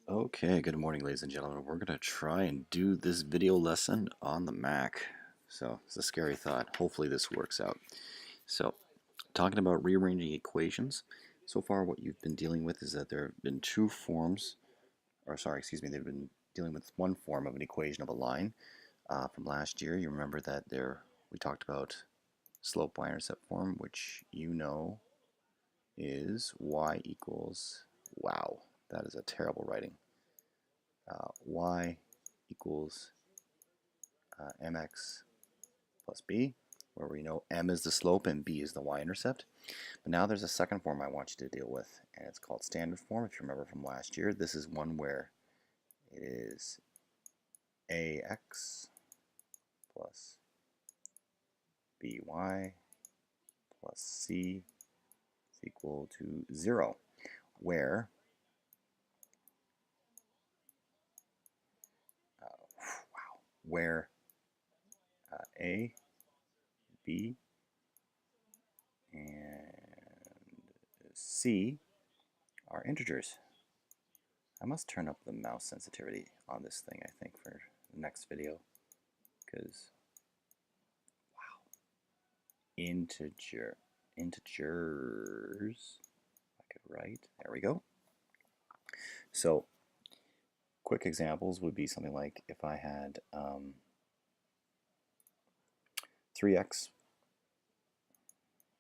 Okay, good morning, ladies and gentlemen. We're going to try and do this video lesson on the Mac. So, it's a scary thought. Hopefully this works out. So, talking about rearranging equations, so far what you've been dealing with is that there have been two forms, or sorry, excuse me, they've been dealing with one form of an equation of a line from last year. You remember that we talked about slope y-intercept form, which you know is y equals, wow, that is a terrible writing. Y equals mx plus b, where we know m is the slope and b is the y-intercept. But now there's a second form I want you to deal with, and it's called standard form. If you remember from last year, this is one where it is ax plus by plus c is equal to 0, where where a, b, and c are integers. I must turn up the mouse sensitivity on this thing, I think, for the next video, because, wow, integers, I could write, there we go. So, quick examples would be something like if I had 3x,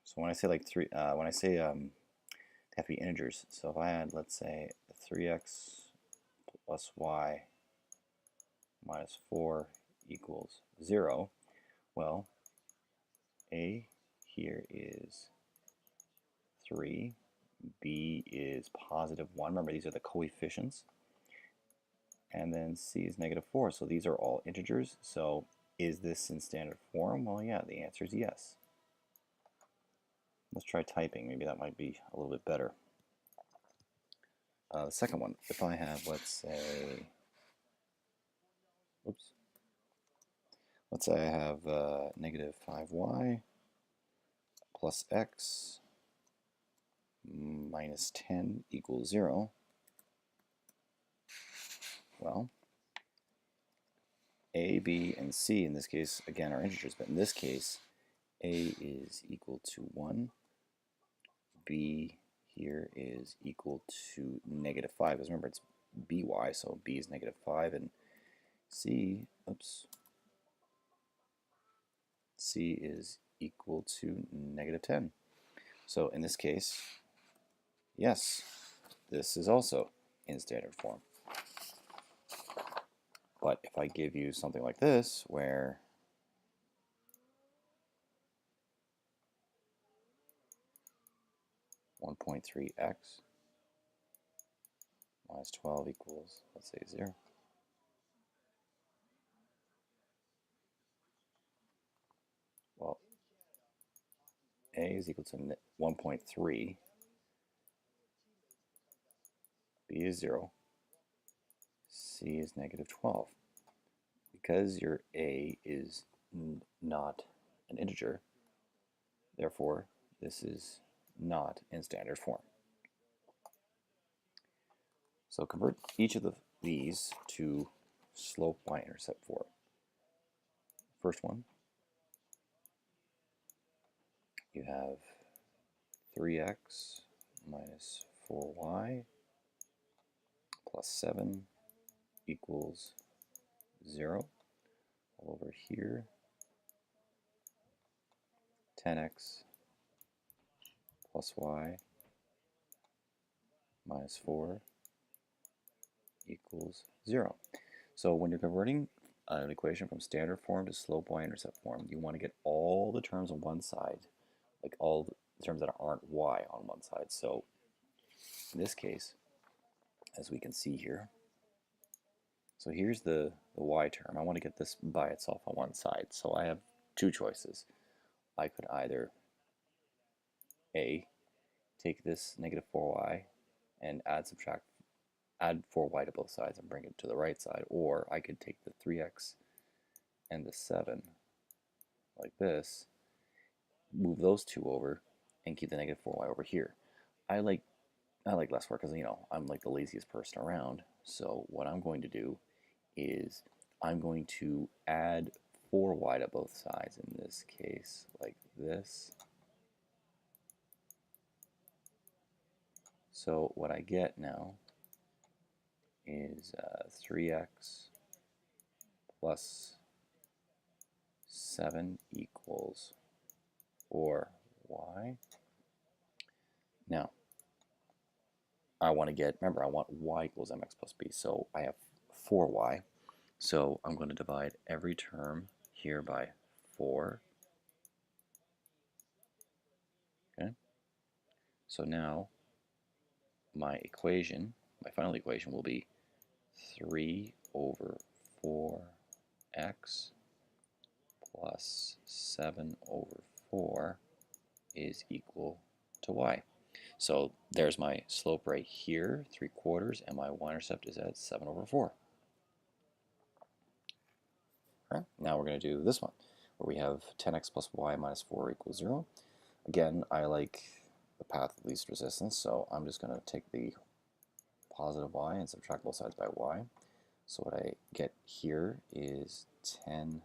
so when I say like they have to be integers, so if I had, let's say, 3x plus y minus 4 equals 0, well, a here is 3, b is positive 1. Remember, these are the coefficients. And then c is negative 4. So these are all integers. So is this in standard form? Well, yeah, the answer is yes. Let's try typing. Maybe that might be a little bit better. The second one, if I have, let's say I have negative 5y plus x minus 10 equals 0. Well, a, b, and c in this case, again, are integers, but in this case, a is equal to 1, b here is equal to negative 5, because remember it's by, so b is negative 5, and c is equal to negative 10. So in this case, yes, this is also in standard form. But if I give you something like this, where one point three x minus 12 equals, let's say, 0. Well, a is equal to 1.3, b is 0, c is negative 12. Because your a is not an integer, therefore this is not in standard form. So convert each of these to slope y-intercept form. First one, you have 3x minus 4y plus 7 equals 0. All over here, 10x plus y minus 4 equals 0. So when you're converting an equation from standard form to slope y-intercept form, you want to get all the terms on one side, like all the terms that aren't y on one side. So in this case, as we can see here, so here's the y term. I want to get this by itself on one side. So I have two choices. I could either A, take this negative 4y and add 4y to both sides and bring it to the right side, or I could take the 3x and the 7 like this, move those two over, and keep the negative 4y over here. I like I like less work because, I'm like the laziest person around. So what I'm going to do is I'm going to add 4y to both sides in this case, like this. So what I get now is 3x plus 7 equals 4y. Now, I want to get, remember, I want y equals mx plus b. So I have 4y. So I'm going to divide every term here by 4. Okay. So now my equation, my final equation will be 3 over 4x plus 7 over 4 is equal to y. So there's my slope right here, 3/4, and my y-intercept is at 7 over 4. All right, now we're going to do this one, where we have 10x plus y minus 4 equals 0. Again, I like the path of least resistance, so I'm just going to take the positive y and subtract both sides by y. So what I get here is 10x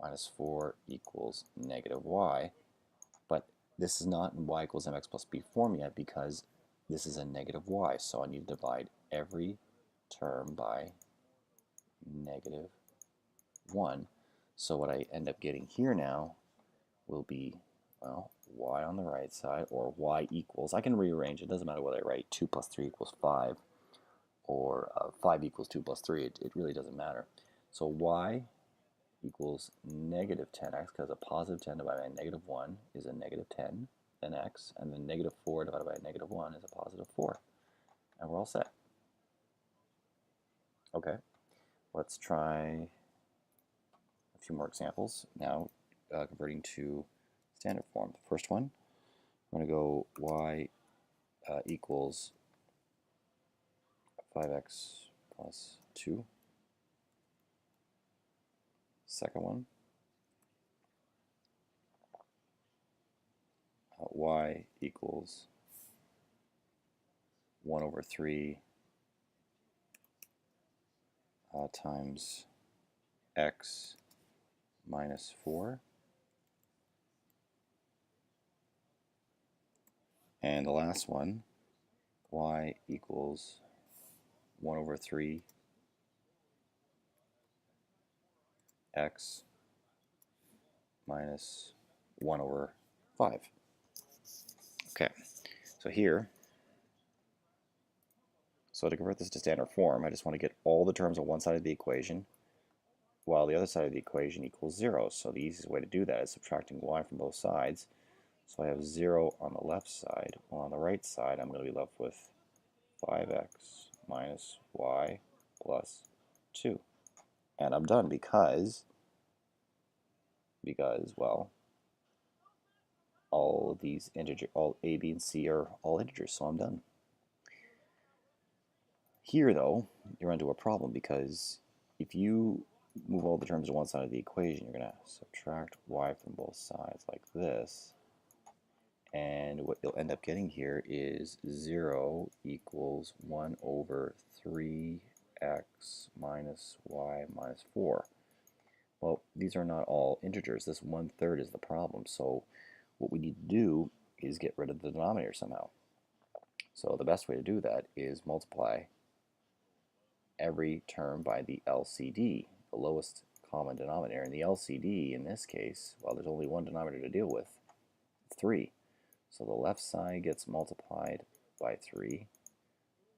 minus 4 equals negative y. But this is not in y equals mx plus b form yet because this is a negative y. So I need to divide every term by negative 1. So what I end up getting here now will be, well, y on the right side, or y equals, I can rearrange, it doesn't matter whether I write 2 plus 3 equals 5, or 5 equals 2 plus 3, it really doesn't matter. So y equals negative 10x, because a positive 10 divided by a negative 1 is a negative 10, then x, and then negative 4 divided by a negative 1 is a positive 4. And we're all set. Okay, let's try a few more examples. Now, converting to standard form. The first one, I'm going to go y equals 5x plus 2. Second one, y equals 1 over 3 times x minus 4. And the last one, y equals 1 over 3 x minus 1 over 5. Okay, so here, so to convert this to standard form, I just want to get all the terms on one side of the equation, while the other side of the equation equals 0. So the easiest way to do that is subtracting y from both sides. So I have 0 on the left side. Well, on the right side, I'm going to be left with 5x minus y plus 2. And I'm done because, well, all of these integers, all a, b, and c are all integers, so I'm done. Here, though, you're into a problem because if you move all the terms to one side of the equation, you're going to subtract y from both sides like this. And what you'll end up getting here is 0 equals 1 over 3x minus y minus 4. Well, these are not all integers. This 1/3 is the problem. So what we need to do is get rid of the denominator somehow. So the best way to do that is multiply every term by the LCD, the lowest common denominator. And the LCD in this case, well, there's only one denominator to deal with, 3. So the left side gets multiplied by 3,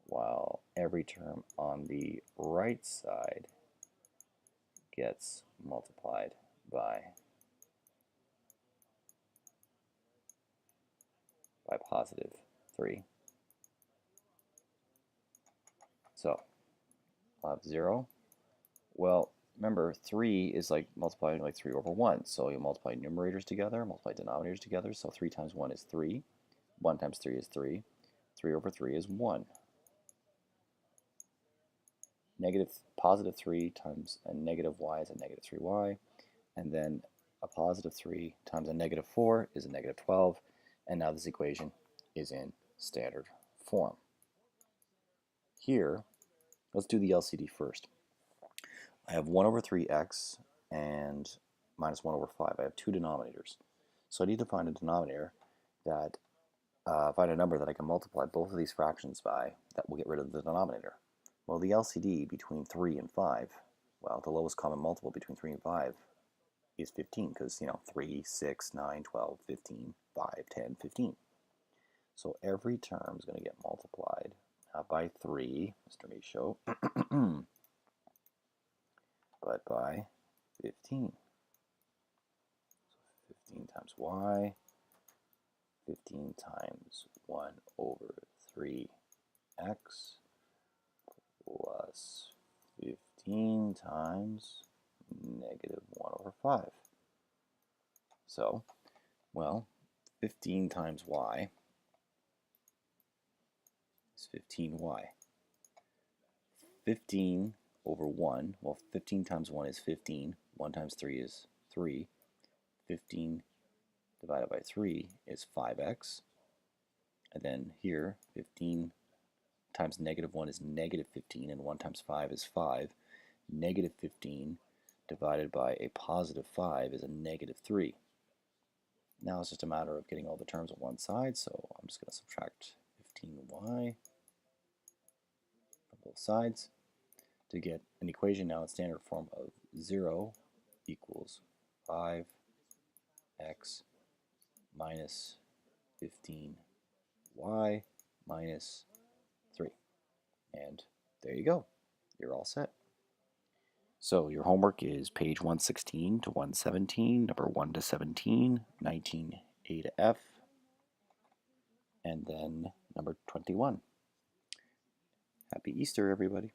while every term on the right side gets multiplied by positive 3. So I'll have 0. Well, remember, 3 is like multiplying like 3 over 1. So you multiply numerators together, multiply denominators together. So 3 times 1 is 3. 1 times 3 is 3. 3 over 3 is 1. Positive 3 times a negative y is a negative 3y. And then a positive 3 times a negative 4 is a negative 12. And now this equation is in standard form. Here, let's do the LCD first. I have 1 over 3x and minus 1 over 5. I have two denominators. So I need to find a denominator that, find a number that I can multiply both of these fractions by that will get rid of the denominator. Well, the LCD between 3 and 5, well, the lowest common multiple between 3 and 5 is 15 because, 3, 6, 9, 12, 15, 5, 10, 15. So every term is going to get multiplied not by 3, Mr. Michaud, but by 15. So 15 times y, 15 times 1 over 3x plus 15 times negative 1 over 5. So, well, 15 times y is 15y. 15 over 1, well, 15 times 1 is 15. 1 times 3 is 3. 15 divided by 3 is 5x. And then here, 15 times negative 1 is negative 15, and 1 times 5 is 5. Negative 15 divided by a positive 5 is a negative 3. Now it's just a matter of getting all the terms on one side, so I'm just going to subtract 15y from both sides to get an equation now in standard form of 0 equals 5x minus 15y minus 3. And there you go. You're all set. So your homework is page 116 to 117, number 1 to 17, 19 A to F, and then number 21. Happy Easter, everybody.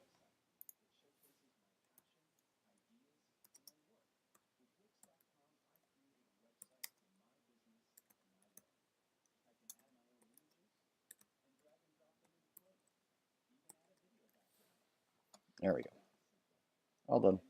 There we go. All done.